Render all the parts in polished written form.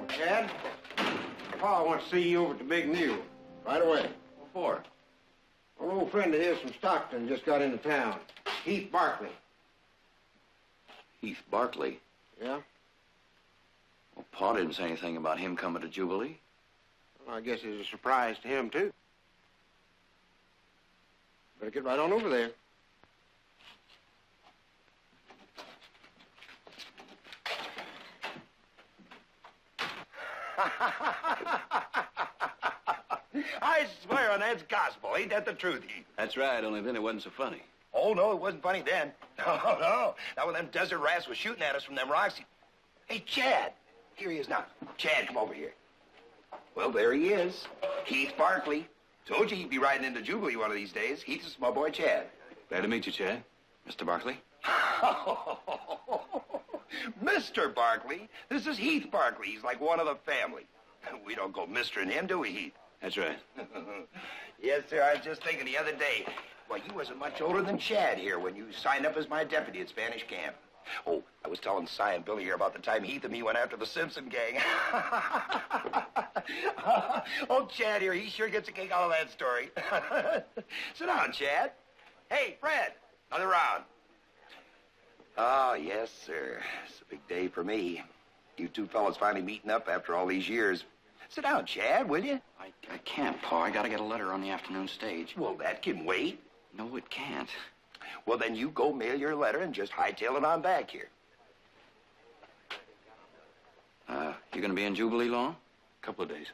Chad, Pa wants to see you over at the Big Mule. Right away. What for? An old friend of his from Stockton just got into town. Heath Barkley. Heath Barkley? Yeah? Well, Pa didn't say anything about him coming to Jubilee. Well, I guess it's a surprise to him, too. Better get right on over there. I swear on that's gospel. Ain't that the truth, Heath? That's right, only then it wasn't so funny. Oh, no, it wasn't funny then. No, no. Now when them desert rats was shooting at us from them rocks... Hey, Chad. Here he is now. Chad, come over here. Well, there he is. Heath Barkley. Told you he'd be riding into Jubilee one of these days. Heath is my boy, Chad. Glad to meet you, Chad. Mr. Barkley. Mr. Barkley? This is Heath Barkley. He's like one of the family. We don't go mistering him, do we, Heath? That's right. Yes, sir. I was just thinking the other day. Well, you wasn't much older than Chad here when you signed up as my deputy at Spanish Camp. Oh, I was telling Cy and Billy here about the time Heath and me went after the Simpson gang. Oh, Chad here, he sure gets a kick out of that story. Sit down, Chad. Hey, Fred, another round. Oh, yes, sir. It's a big day for me. You two fellas finally meeting up after all these years. Sit down, Chad, will you? I can't, Pa. I gotta get a letter on the afternoon stage. Well, that can wait. No, it can't. Well, then you go mail your letter and just hightail it on back here. You gonna be in Jubilee long? A couple of days.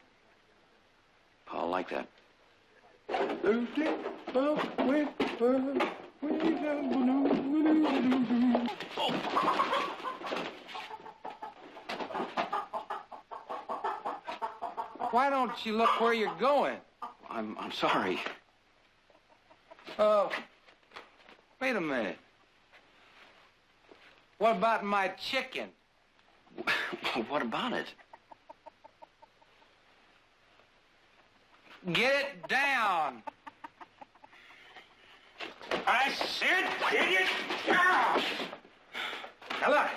Pa'll like that. Why don't you look where you're going? I'm sorry. Oh, wait a minute. What about my chicken? What about it? Get it down. I said get it down. Now look,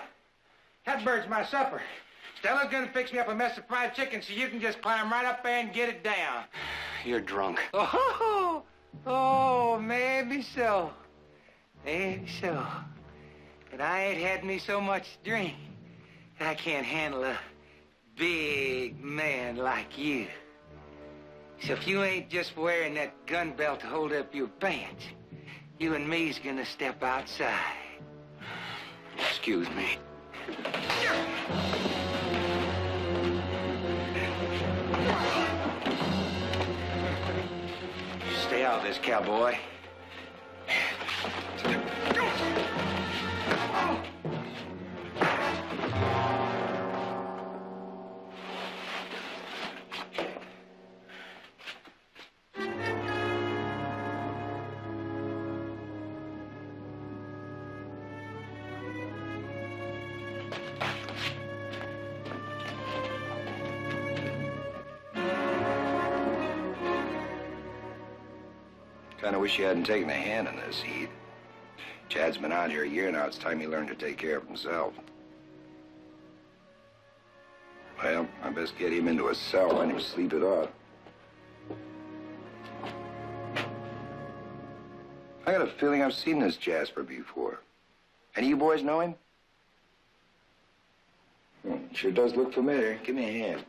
that bird's my supper. Stella's gonna fix me up a mess of fried chicken so you can just climb right up there and get it down. You're drunk. Oh, maybe so. Maybe so. But I ain't had me so much to drink. I can't handle a big man like you. So if you ain't just wearing that gun belt to hold up your pants, you and me's gonna step outside. Excuse me. Stay out of this, cowboy. Kind of wish you hadn't taken a hand in this, Heath. Chad's been out here a year now. It's time he learned to take care of himself. Well, I best get him into a cell and him sleep it off. I got a feeling I've seen this Jasper before. Any of you boys know him? Sure does look familiar. Give me a hand.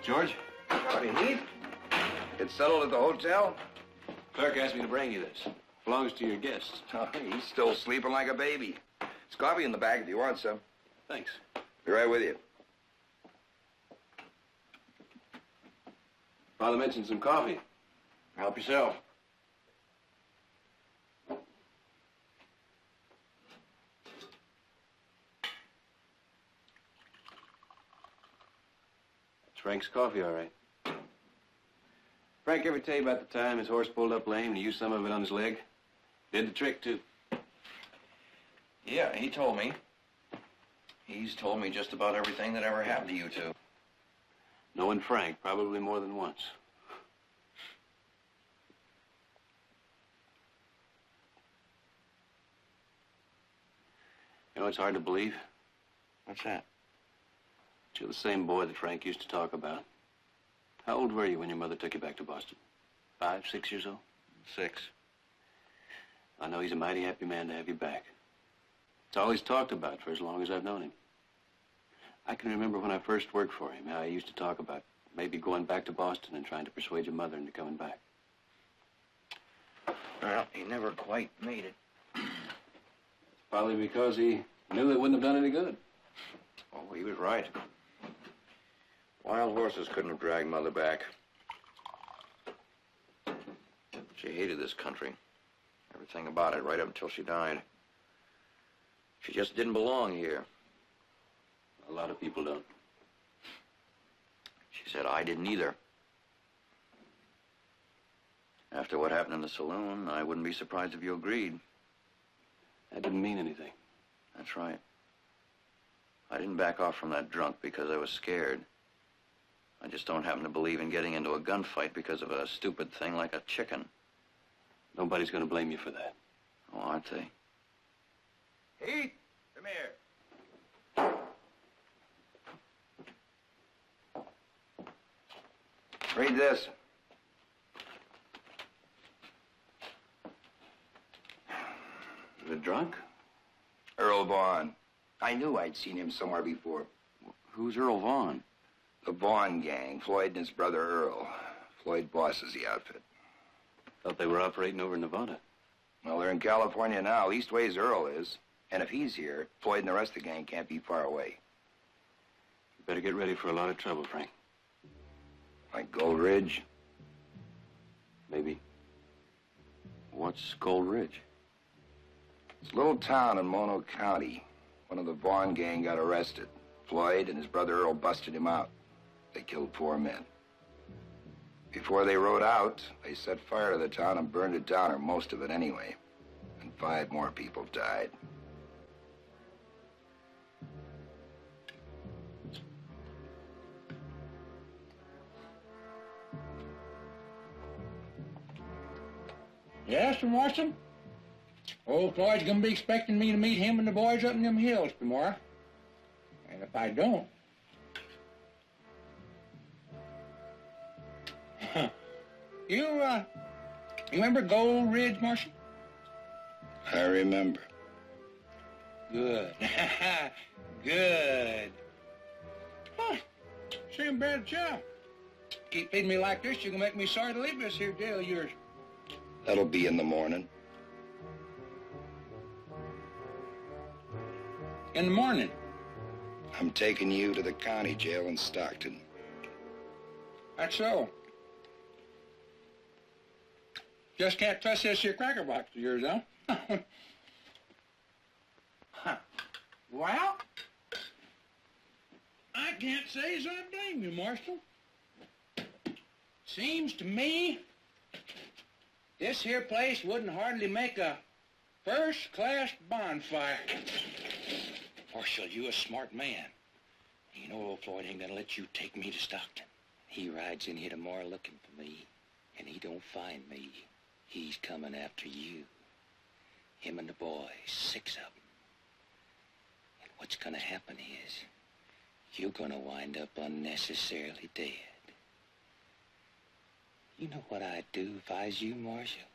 George? Howdy, Heath. It's settled at the hotel? Clerk asked me to bring you this. Belongs to your guests. Oh, he's still sleeping like a baby. There's coffee in the bag if you want some. Thanks. Be right with you. Father mentioned some coffee. Help yourself. It's Frank's coffee, all right. Frank ever tell you about the time his horse pulled up lame and he used some of it on his leg? Did the trick, too. Yeah, he told me. He's told me just about everything that ever happened to you two. Knowing Frank, probably more than once. You know, it's hard to believe. What's that? But you're the same boy that Frank used to talk about. How old were you when your mother took you back to Boston? 5, 6 years old? 6. I know he's a mighty happy man to have you back. It's all he's talked about for as long as I've known him. I can remember when I first worked for him, how he used to talk about maybe going back to Boston and trying to persuade your mother into coming back. Well, he never quite made it. Probably because he knew it wouldn't have done any good. Oh, he was right. Wild horses couldn't have dragged Mother back. She hated this country. Everything about it, right up until she died. She just didn't belong here. A lot of people don't. She said I didn't either. After what happened in the saloon, I wouldn't be surprised if you agreed. That didn't mean anything. That's right. I didn't back off from that drunk because I was scared. I just don't happen to believe in getting into a gunfight because of a stupid thing like a chicken. Nobody's going to blame you for that. Oh, aren't they? Heath, come here. Read this. The drunk? Earl Vaughn. I knew I'd seen him somewhere before. Who's Earl Vaughn? The Vaughn gang, Floyd and his brother Earl. Floyd bosses the outfit. Thought they were operating over in Nevada. Well, they're in California now, east ways Earl is. And if he's here, Floyd and the rest of the gang can't be far away. You better get ready for a lot of trouble, Frank. Like Gold Ridge? Maybe. What's Gold Ridge? It's a little town in Mono County. One of the Vaughn gang got arrested. Floyd and his brother Earl busted him out. They killed 4 men. Before they rode out, they set fire to the town and burned it down, or most of it anyway. And 5 more people died. Yes, Mr. Marston? Old Floyd's gonna be expecting me to meet him and the boys up in them hills tomorrow. And if I don't... You remember Gold Ridge, Marshal? I remember. Good. Good. Huh. Seeing bad job. Keep feeding me like this, you're gonna make me sorry to leave this here jail of yours. That'll be in the morning. In the morning? I'm taking you to the county jail in Stockton. That's so. Just can't trust this here cracker box of yours, huh? Huh. Well, I can't say as I blame you, Marshal. Seems to me this here place wouldn't hardly make a first-class bonfire. Marshal, you a smart man. You know old Floyd ain't gonna let you take me to Stockton. He rides in here tomorrow looking for me, and he don't find me. He's coming after you. Him and the boys, 6 of them. And what's gonna happen is you're gonna wind up unnecessarily dead. You know what I'd do if I was you, Marshal?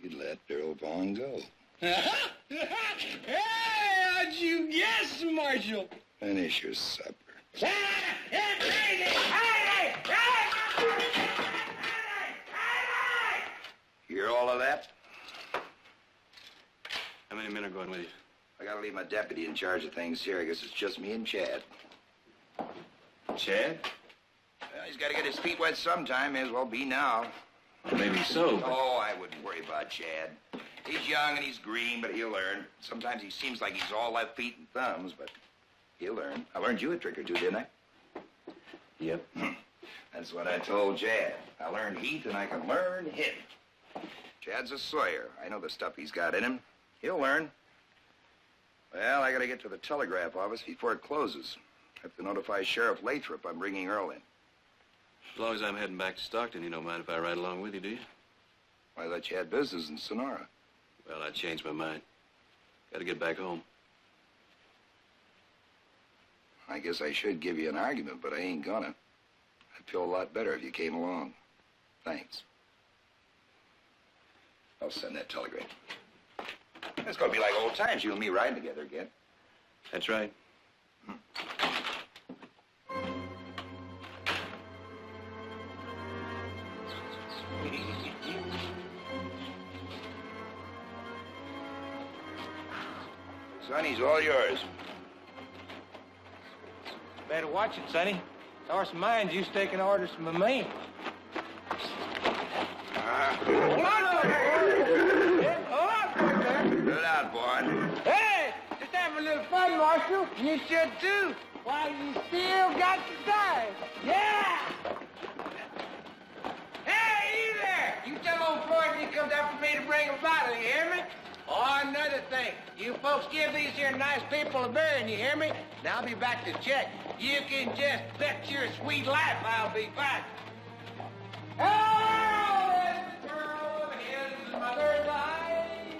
You'd let Earl Vaughn go. Hey, how'd you guess, Marshal? Finish your supper. Hey, all of that? How many men are going with you? I gotta leave my deputy in charge of things here. I guess it's just me and Chad. Chad? Well, he's gotta get his feet wet sometime. May as well be now. Maybe so, but... Oh, I wouldn't worry about Chad. He's young and he's green, but he'll learn. Sometimes he seems like he's all left feet and thumbs, but he'll learn. I learned you a trick or two, didn't I? Yep. That's what I told Chad. I learned Heath and I can learn him. Chad's a Sawyer. I know the stuff he's got in him. He'll learn. Well, I gotta get to the telegraph office before it closes. I have to notify Sheriff Lathrop I'm bringing Earl in. As long as I'm heading back to Stockton, you don't mind if I ride along with you, do you? I thought you had business in Sonora. Well, I changed my mind. Gotta get back home. I guess I should give you an argument, but I ain't gonna. I'd feel a lot better if you came along. Thanks. I'll send that telegram. It's gonna be like old times, you and me riding together again. That's right. Sonny's all yours. Better watch it, Sonny. Horse of mine's used to taking orders from a man. Hold on, Good out, boy. Hey, just having a little fun, Marshal. You should too. While you still got the time. Yeah! Hey, you there! You tell old Floyd when he comes out for me to bring a bottle, you hear me? Oh, another thing. You folks give these here nice people a bearing, you hear me? Now I'll be back to check. You can just bet your sweet life I'll be back. Oh, this girl of his mother's eyes,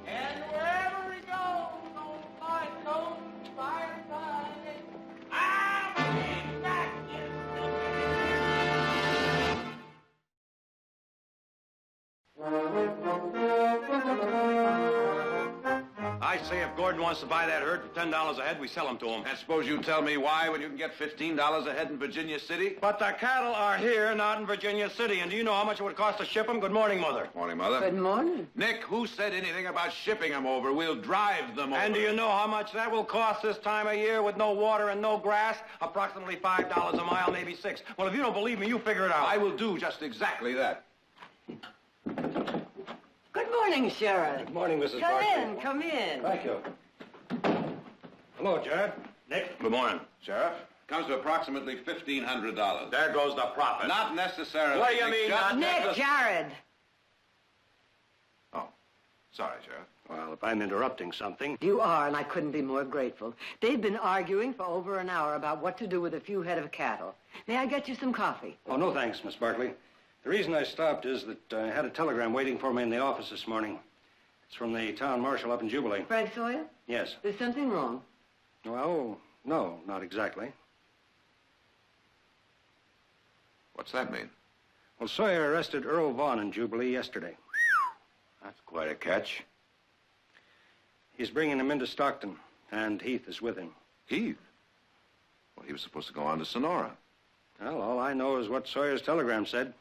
and wherever he goes, on my coat, fireside, I'll be back. I say if Gordon wants to buy that herd for $10 a head, we sell them to him. And suppose you tell me why when you can get $15 a head in Virginia City? But the cattle are here, not in Virginia City. And do you know how much it would cost to ship them? Good morning, Mother. Morning, Mother. Good morning. Nick, who said anything about shipping them over? We'll drive them over. And do you know how much that will cost this time of year with no water and no grass? Approximately $5 a mile, maybe $6. Well, if you don't believe me, you figure it out. I will do just exactly that. Good morning, Sheriff. Good morning, Mrs. Come Barkley. in, come in. Thank you. Hello, Jared. Nick. Good morning. Sheriff, comes to approximately $1,500. There goes the profit. Not necessarily. What do you mean, Just not Nick, Jared. Oh, sorry, Sheriff. Well, if I'm interrupting something... You are, and I couldn't be more grateful. They've been arguing for over an hour about what to do with a few head of cattle. May I get you some coffee? Oh, no thanks, Miss Barkley. The reason I stopped is that I had a telegram waiting for me in the office this morning. It's from the town marshal up in Jubilee. Frank Sawyer? Yes. There's something wrong. Well, no, not exactly. What's that mean? Well, Sawyer arrested Earl Vaughn in Jubilee yesterday. That's quite a catch. He's bringing him into Stockton, and Heath is with him. Heath? Well, he was supposed to go on to Sonora. Well, all I know is what Sawyer's telegram said.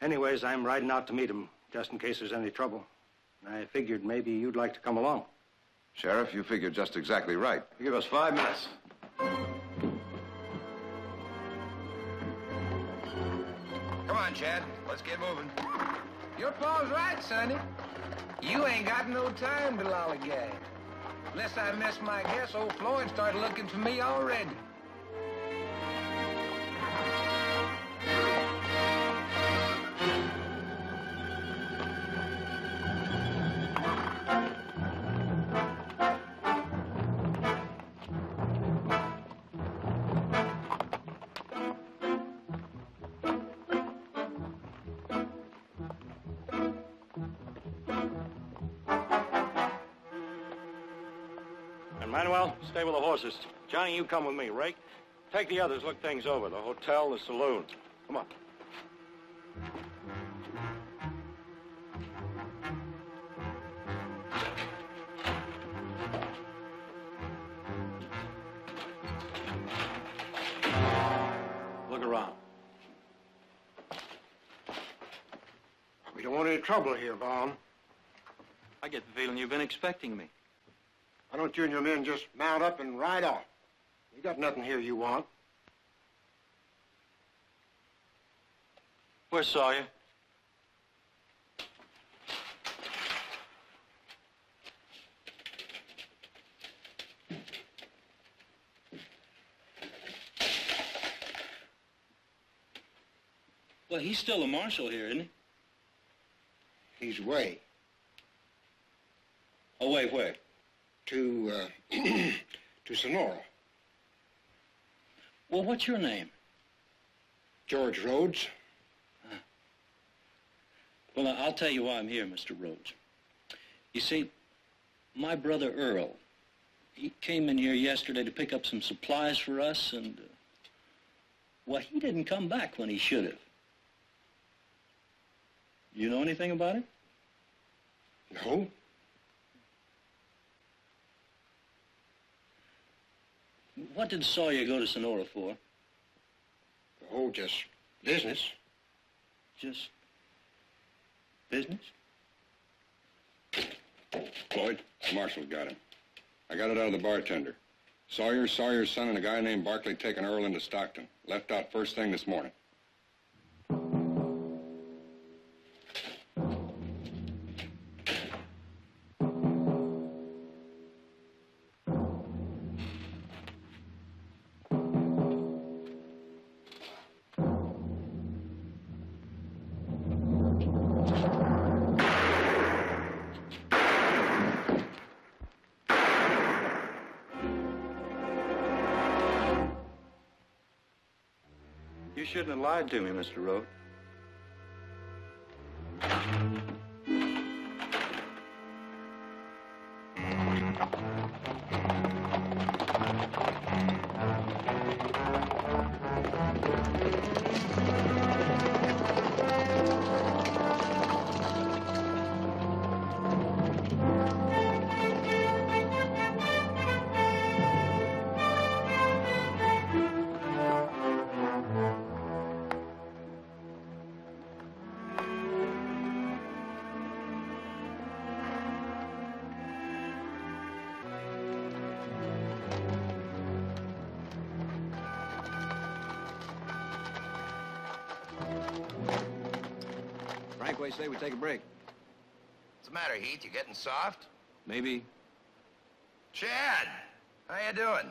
Anyways, I'm riding out to meet him, just in case there's any trouble. I figured maybe you'd like to come along. Sheriff, you figured just exactly right. Give us 5 minutes. Come on, Chad. Let's get moving. Your pa's right, Sonny. You ain't got no time to lollygag. Unless I miss my guess, old Floyd started looking for me already. And Manuel, stay with the horses. Johnny, you come with me. Rake, take the others, look things over. The hotel, the saloon. Come on. Look around. We don't want any trouble here, Vaughn. I get the feeling you've been expecting me. Why don't you and your men just mount up and ride off? You got nothing here you want. Where's Sawyer? Well, he's still a marshal here, isn't he? He's away. Away where? To Sonora. Well, what's your name? George Rhodes. Well, I'll tell you why I'm here, Mr. Rhodes. You see, my brother Earl, he came in here yesterday to pick up some supplies for us, and, well, he didn't come back when he should have. You know anything about it? No. What did Sawyer go to Sonora for? Oh, just business. Just business? Floyd, the marshal's got him. I got it out of the bartender. Sawyer's son, and a guy named Barkley taking Earl into Stockton. Left out first thing this morning. You shouldn't have lied to me, Mr. Rhodes. Frank, what do you say we take a break? What's the matter, Heath? You getting soft? Maybe. Chad, how you doing?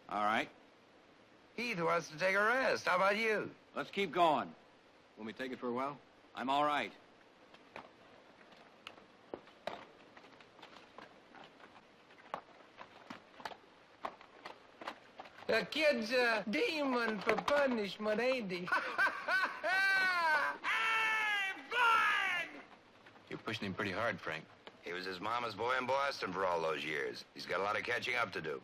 All right. Heath wants to take a rest. How about you? Let's keep going. Want me to take it for a while? I'm all right. The kid's a demon for punishment, ain't he? You're pushing him pretty hard, Frank. He was his mama's boy in Boston for all those years. He's got a lot of catching up to do.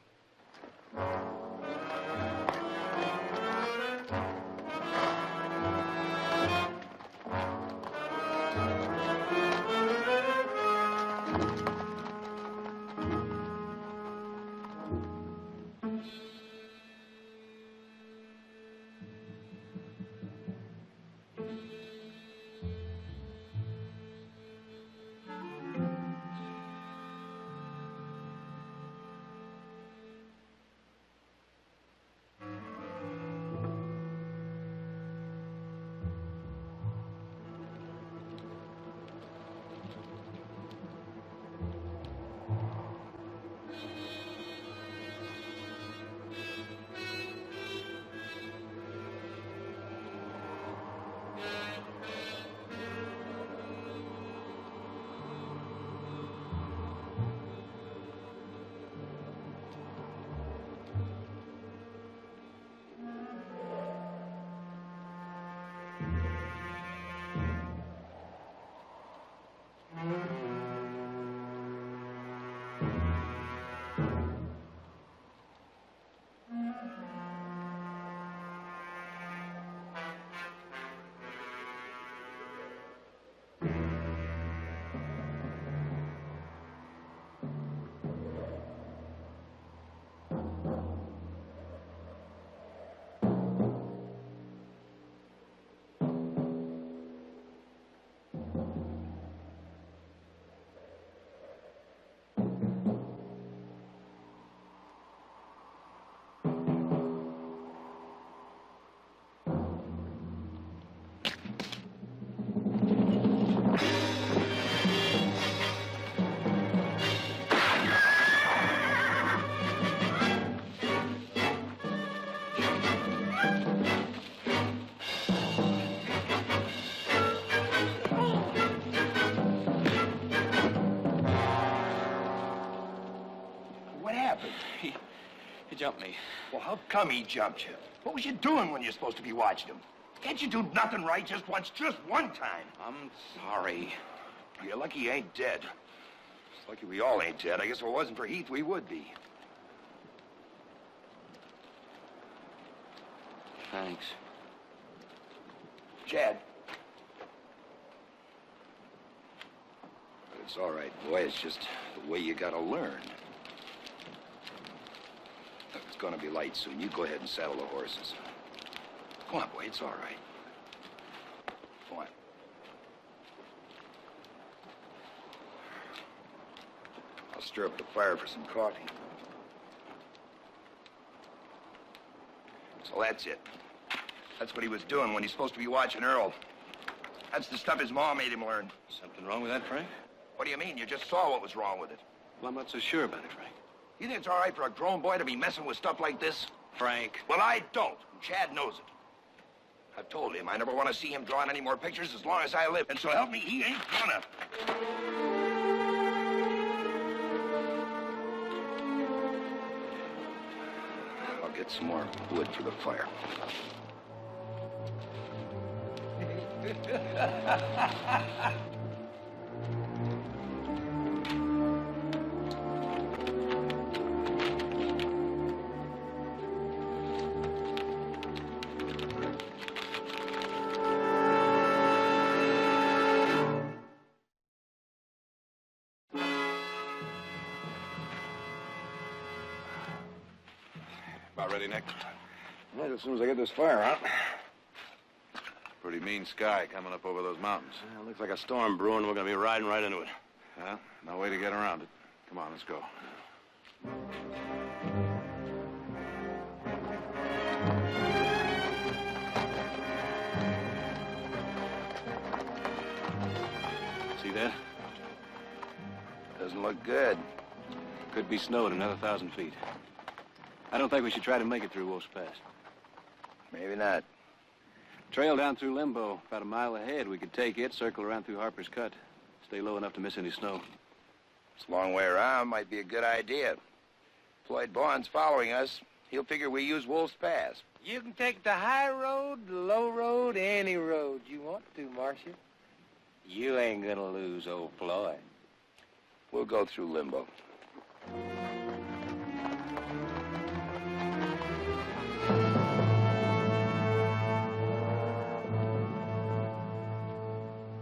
happened? He jumped me. Well, how come he jumped you? What was you doing when you're supposed to be watching him? Can't you do nothing right just once, just one time? I'm sorry. You're lucky he ain't dead. It's lucky we all ain't dead. I guess if it wasn't for Heath, we would be. Thanks. Chad. But it's all right, boy. It's just the way you gotta learn. Look, it's gonna be light soon. You go ahead and saddle the horses. Come on, boy. It's all right. Come on. I'll stir up the fire for some coffee. So that's it. That's what he was doing when he's supposed to be watching Earl. That's the stuff his mom made him learn. Something wrong with that, Frank? What do you mean? You just saw what was wrong with it. Well, I'm not so sure about it, Frank. You think it's all right for a grown boy to be messing with stuff like this? Frank. Well, I don't. Chad knows it. I've told him I never want to see him drawing any more pictures as long as I live. And so help me, he ain't gonna. I'll get some more wood for the fire. About ready, Nick? Right, as soon as I get this fire out. Pretty mean sky coming up over those mountains. Well, looks like a storm brewing. We're going to be riding right into it. Well, no way to get around it. Come on, let's go. See that? Doesn't look good. Could be snowed another 1,000 feet. I don't think we should try to make it through Wolf's Pass. Maybe not. Trail down through Limbo, about a mile ahead. We could take it, circle around through Harper's Cut. Stay low enough to miss any snow. It's a long way around. Might be a good idea. Floyd Vaughn's following us. He'll figure we use Wolf's Pass. You can take the high road, the low road, any road you want to, Marcia. You ain't gonna lose old Floyd. We'll go through Limbo.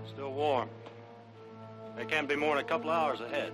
Still warm. They can't be more than a couple hours ahead.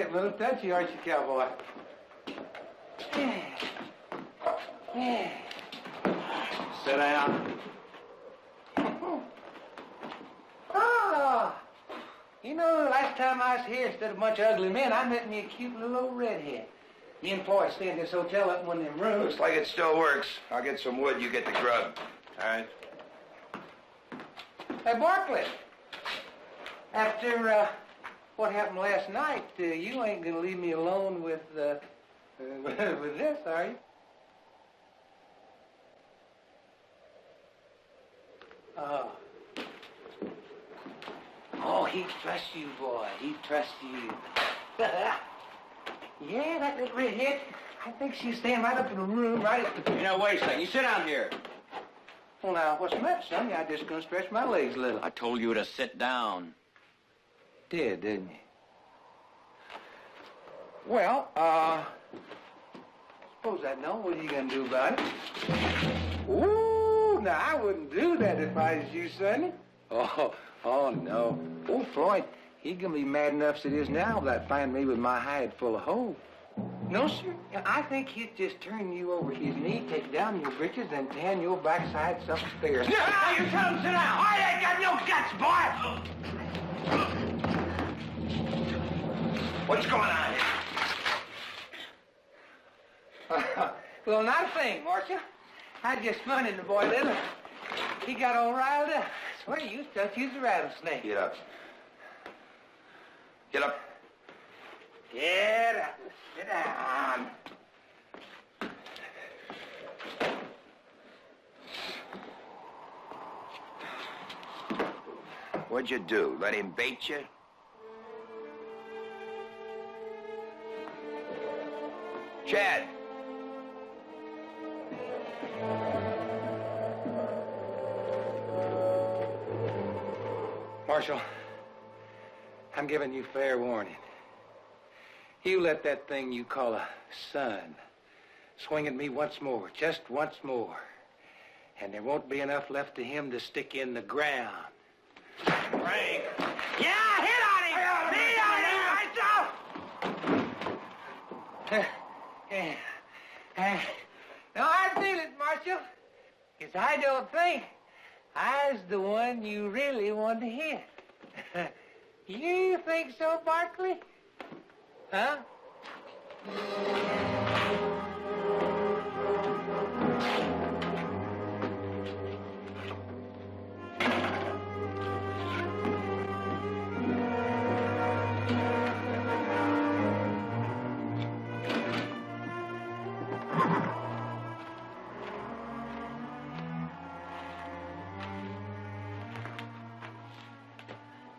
A little touchy, aren't you, cowboy? Sit down. Oh, you know, last time I was here, instead of a bunch of ugly men, I met me a cute little old redhead. Me and Floyd stay in this hotel up in one of them rooms. Looks like it still works. I'll get some wood, you get the grub. All right. Hey, Barkley, after what happened last night, you ain't gonna leave me alone with with this, are you? Oh, he trusts you, boy. He trusts you. Yeah, that little redhead. I think she's staying right up in the room, right at the... You know, wait a second. You sit down here. Well, now, what's the matter, Sonny? I'm just gonna stretch my legs a little. I told you to sit down. Did, didn't you? Well, suppose I know. What are you gonna do about it? Ooh, now, I wouldn't do that if I was you, Sonny. Oh, no. Oh, Floyd, he gonna be mad enough as it is now without finding me with my hide full of holes. No, sir. I think he'd just turn you over his knee, take down your breeches, and tan your backside upstairs. No, you tell him sit down. I ain't got no guts, boy. What's going on here? Well, not a thing, Marcia. I just funny the boy little. He got all riled up. I swear you thought you was a rattlesnake. Get up. Get up. Get up. Sit down. What'd you do? Let him bait you? Chad. Marshal, I'm giving you fair warning. You let that thing you call a son swing at me once more, just once more, and there won't be enough left of him to stick in the ground. Frank. Yeah, hit on him! Hit on him! No, I feel it, Marshal. Because I don't think I was the one you really wanted to hit. You think so, Barkley? Huh?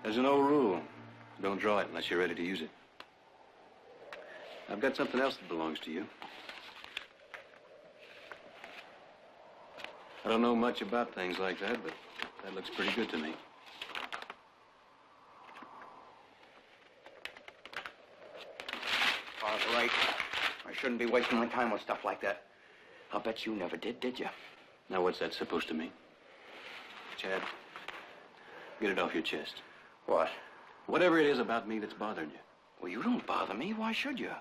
There's an old rule. Don't draw it unless you're ready to use it. I've got something else that belongs to you. I don't know much about things like that, but that looks pretty good to me. All right. I shouldn't be wasting my time with stuff like that. I'll bet you never did you? Now, what's that supposed to mean? Chad, get it off your chest. What? Whatever it is about me that's bothering you. Well, you don't bother me. Why should you?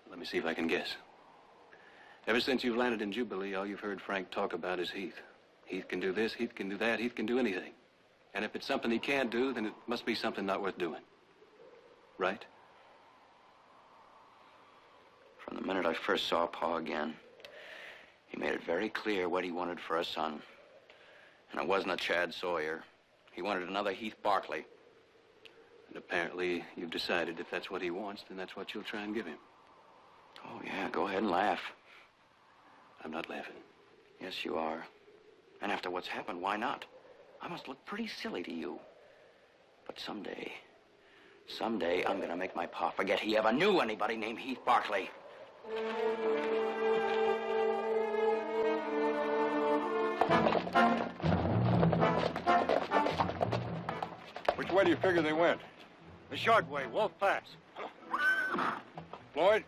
Let me see if I can guess. Ever since you've landed in Jubilee, all you've heard Frank talk about is Heath. Heath can do this, Heath can do that, Heath can do anything. And if it's something he can't do, then it must be something not worth doing. Right? From the minute I first saw Pa again, he made it very clear what he wanted for a son. And it wasn't a Chad Sawyer. He wanted another Heath Barkley. And apparently you've decided if that's what he wants, then that's what you'll try and give him. Oh, yeah, go ahead and laugh. I'm not laughing. Yes, you are. And after what's happened, why not? I must look pretty silly to you. But someday I'm gonna make my Pa forget he ever knew anybody named Heath Barkley. Which way do you figure they went? The short way, Wolf Pass. Floyd?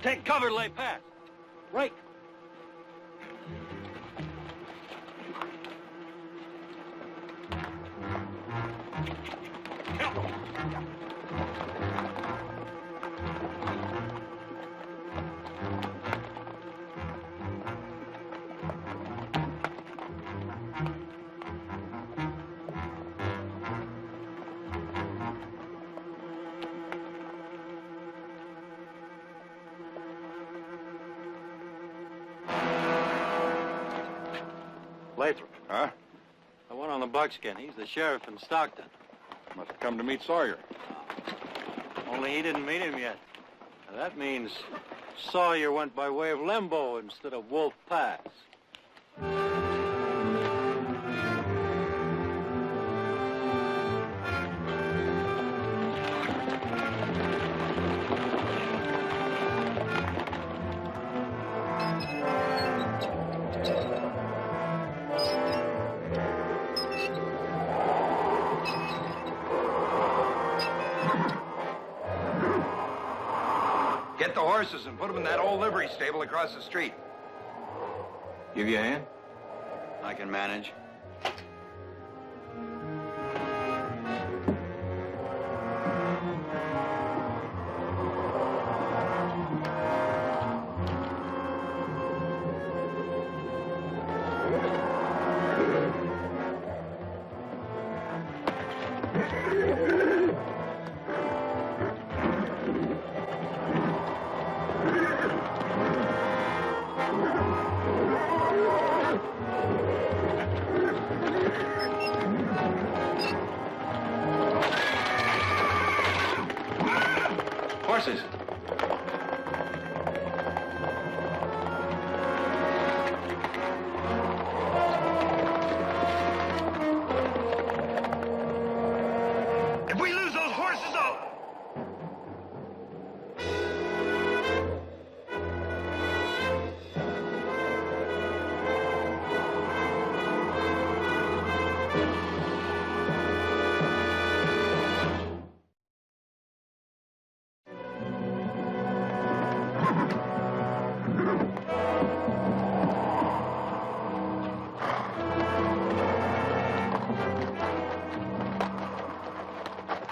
Take cover, lay past. Right. right? Huh? The one on the buckskin. He's the sheriff in Stockton. Must have come to meet Sawyer. Only he didn't meet him yet. Now, that means Sawyer went by way of Limbo instead of Wolf Pass. Get the horses and put them in that old livery stable across the street. Give you a hand? I can manage. Horses. If we lose those horses,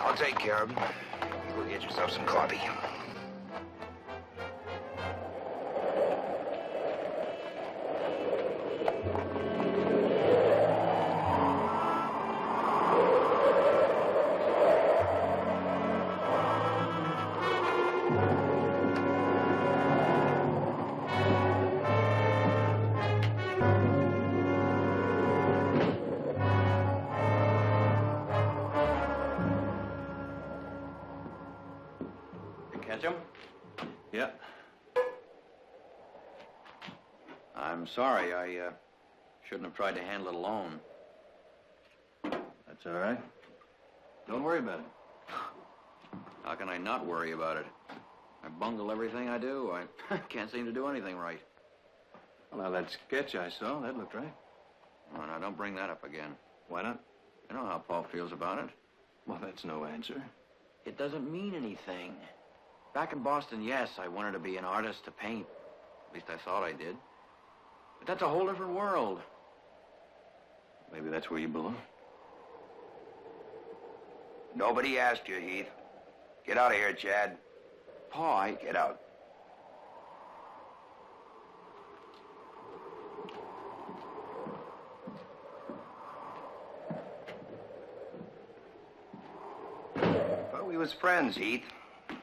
I'll take care of them. Go get yourself some coffee. Catch him? Yeah. I'm sorry. I shouldn't have tried to handle it alone. That's all right. Don't worry about it. How can I not worry about it? I bungle everything I do. I can't seem to do anything right. Well, now, that sketch I saw, that looked right. Oh, now, don't bring that up again. Why not? You know how Paul feels about it. Well, that's no answer. It doesn't mean anything. Back in Boston, yes, I wanted to be an artist to paint. At least I thought I did. But that's a whole different world. Maybe that's where you belong. Nobody asked you, Heath. Get out of here, Chad. Pa, Get out. Thought we was friends, Heath.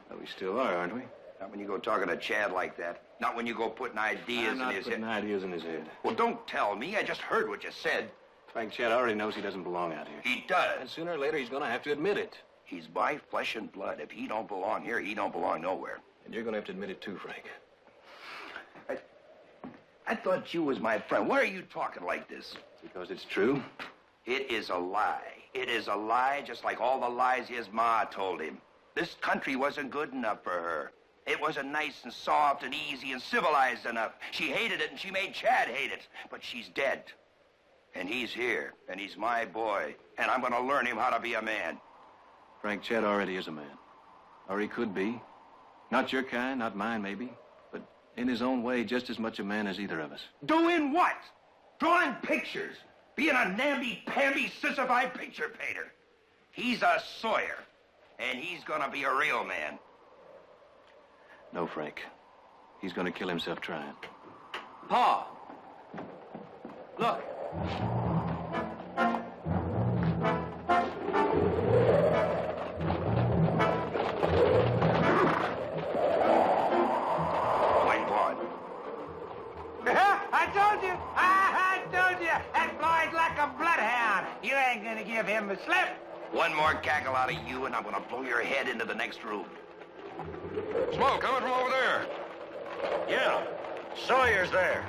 Well, we still are, aren't we? Not when you go talking to Chad like that. Not when you go putting ideas I'm not in his putting head. ideas in his head. Well, don't tell me. I just heard what you said. Frank Chad already knows he doesn't belong out here. He does. And sooner or later, he's going to have to admit it. He's my flesh and blood. If he don't belong here, he don't belong nowhere. And you're going to have to admit it too, Frank. I thought you was my friend. Why are you talking like this? Because it's true. It is a lie. It is a lie, just like all the lies his ma told him. This country wasn't good enough for her. It wasn't nice and soft and easy and civilized enough. She hated it, and she made Chad hate it. But she's dead. And he's here, and he's my boy. And I'm going to learn him how to be a man. Frank Chad already is a man. Or he could be. Not your kind, not mine, maybe. But in his own way, just as much a man as either of us. Doing what? Drawing pictures. Being a namby-pamby, sissified picture painter. He's a Sawyer. And he's going to be a real man. No, Frank. He's going to kill himself trying. Pa! Look! White blonde. I told you! I told you! That blonde give him the slip. One more cackle out of you, and I'm gonna blow your head into the next room. Smoke coming from over there. Yeah, Sawyer's there.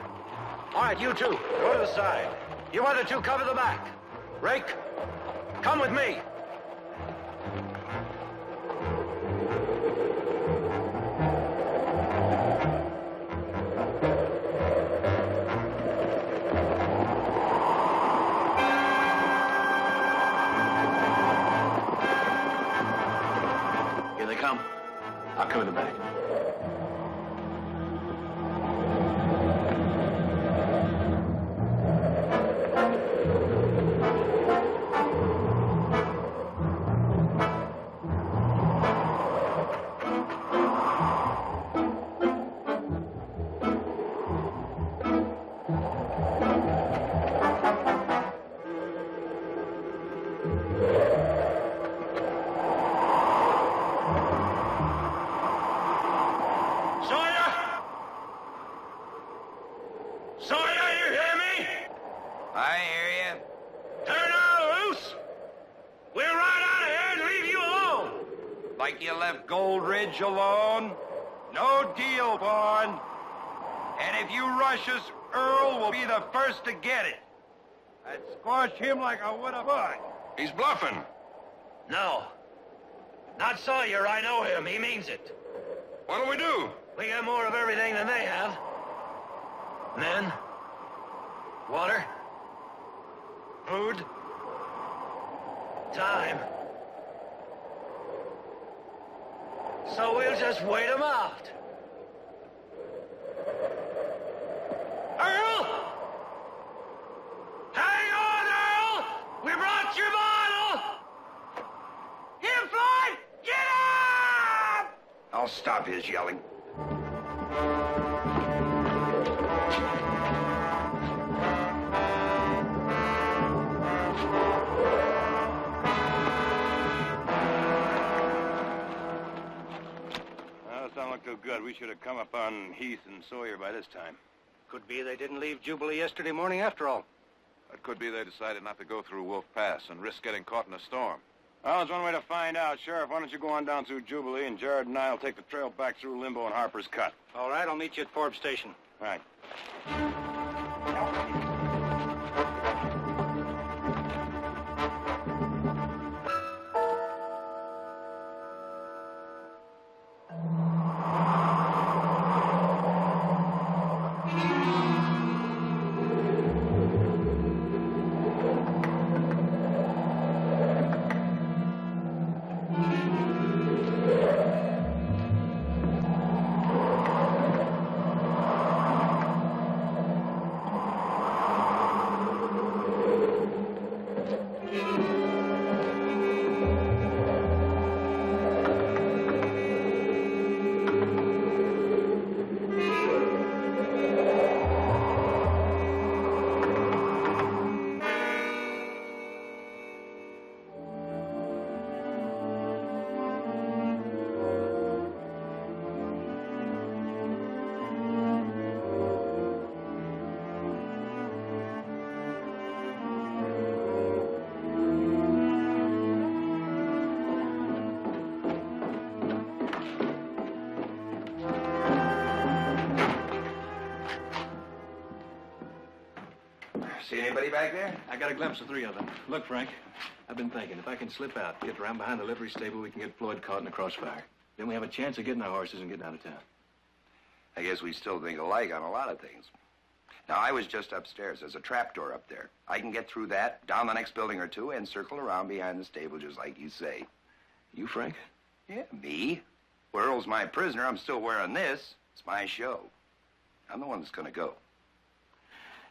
All right, you two, go to the side. You other two cover the back. Rake, come with me. Here they come. I'll cover the back. Alone. No deal, Vaughn. And if you rush us, Earl will be the first to get it. I'd squash him like I would a bug. He's bluffing. No. Not Sawyer, I know him. He means it. What'll we do? We got more of everything than they have. Men, water, food, time. So we'll just wait them out. Earl! Hang on, Earl! We brought your bottle! Here, Floyd! Get up! I'll stop his yelling. Don't look too good. We should have come upon Heath and Sawyer by this time. Could be they didn't leave Jubilee yesterday morning after all. It could be they decided not to go through Wolf Pass and risk getting caught in a storm. Well, there's one way to find out. Sheriff, why don't you go on down through Jubilee, and Gerard and I will take the trail back through Limbo and Harper's Cut. All right, I'll meet you at Forbes Station. All right. See anybody back there? I got a glimpse of 3 of them. Look, Frank, I've been thinking, if I can slip out, get around behind the livery stable, we can get Floyd caught in the crossfire. Then we have a chance of getting our horses and getting out of town. I guess we still think alike on a lot of things. Now, I was just upstairs. There's a trapdoor up there. I can get through that, down the next building or two, and circle around behind the stable, just like you say. You, Frank? Yeah, me. Well, Earl's my prisoner. I'm still wearing this. It's my show. I'm the one that's gonna go.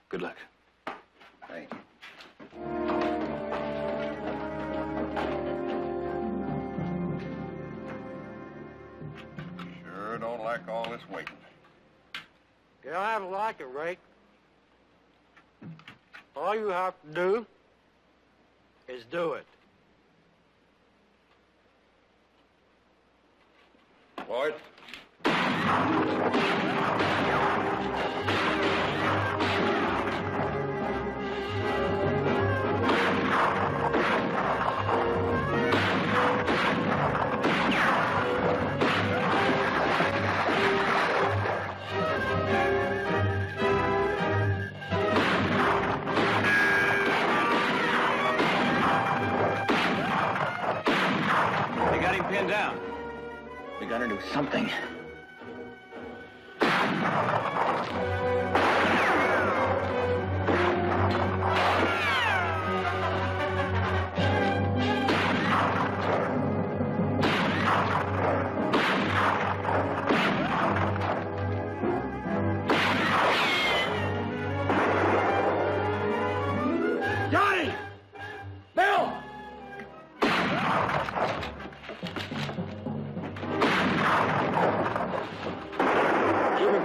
Good luck. Thank you. Sure don't like all this waiting. Yeah, I don't like it, Rake. All you have to do is do it. Floyd? better do something.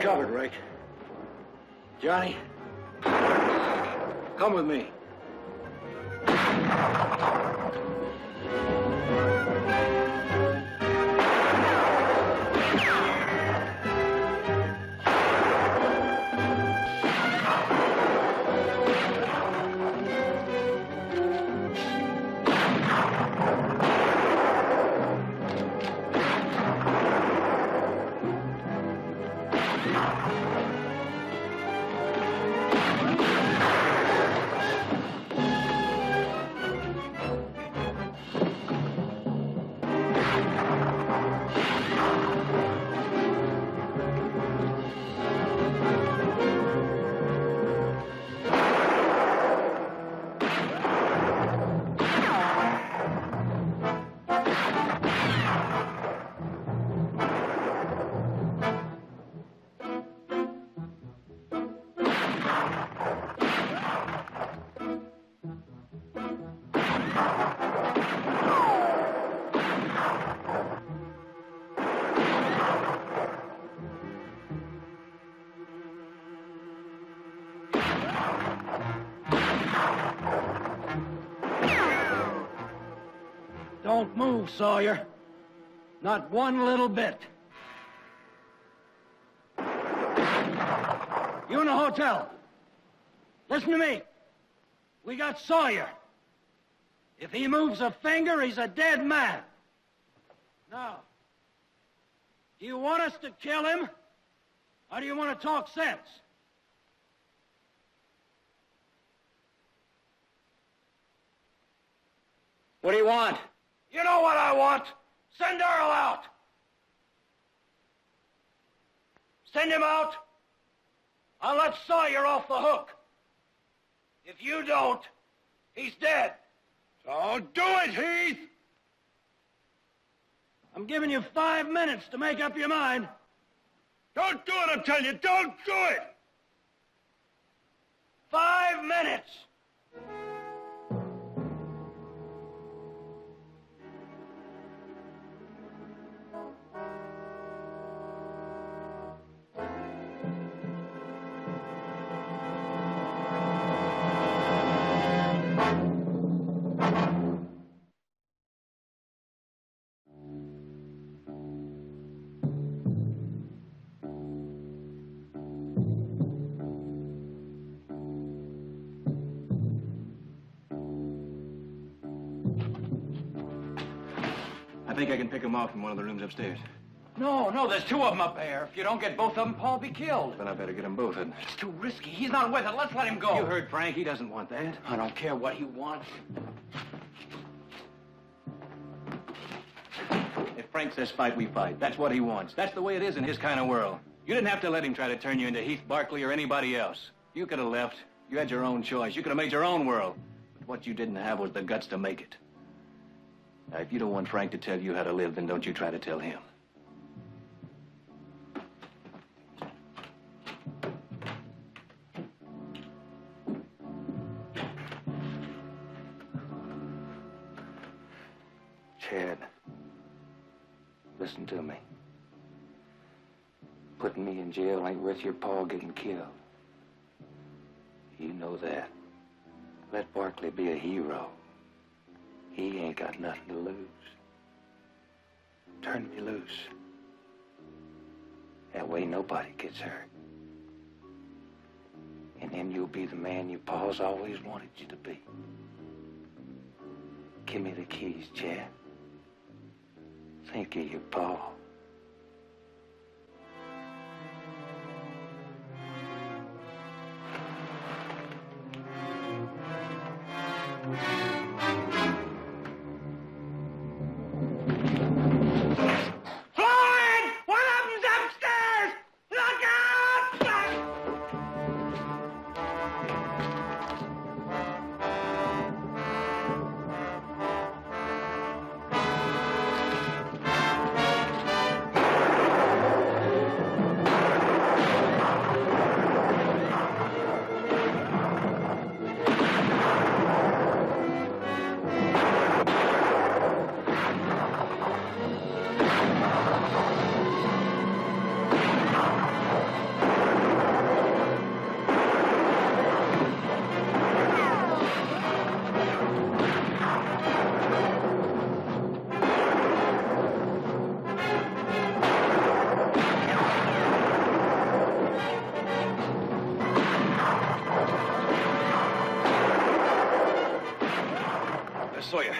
Covered, Rick. Johnny, come with me. Don't move, Sawyer. Not one little bit. You in the hotel. Listen to me. We got Sawyer. If he moves a finger, he's a dead man. Now, do you want us to kill him, or do you want to talk sense? What do you want? You know what I want. Send Earl out. Send him out. I'll let Sawyer off the hook. If you don't, he's dead. So do it, Heath. I'm giving you 5 minutes to make up your mind. Don't do it, I'm telling you. Don't do it. 5 minutes. I think I can pick him off in one of the rooms upstairs. No, there's 2 of them up there. If you don't get both of them, Paul'll be killed. Then I better get them both in. It's too risky. He's not with it. Let's let him go. You heard Frank. He doesn't want that. I don't care what he wants. If Frank says fight, we fight. That's what he wants. That's the way it is in his kind of world. You didn't have to let him try to turn you into Heath Barkley or anybody else. You could have left. You had your own choice. You could have made your own world. But what you didn't have was the guts to make it. Now, if you don't want Frank to tell you how to live, then don't you try to tell him. Chad, listen to me. Putting me in jail ain't worth your pa getting killed. You know that. Let Barkley be a hero. He ain't got nothing to lose. Turn me loose. That way nobody gets hurt. And then you'll be the man your pa's always wanted you to be. Give me the keys, Chad. Think of your pa. Fly! Sawyer.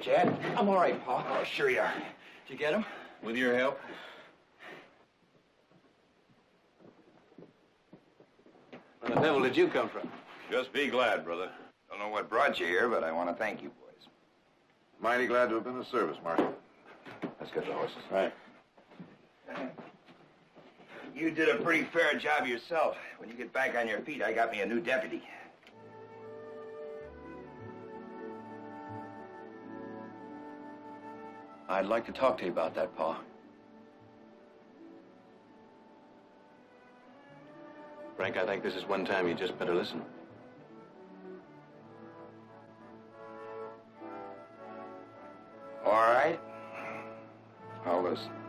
Chad? I'm all right, Pa. Oh, sure you are. Did you get him? With your help? Where the devil did you come from? Just be glad, brother. Don't know what brought you here, but I want to thank you, boys. Mighty glad to have been of service, Marshal. Let's get the horses. Right. You did a pretty fair job yourself. When you get back on your feet, I got me a new deputy. I'd like to talk to you about that, Pa. Frank, I think this is one time you just better listen. All right. I'll listen.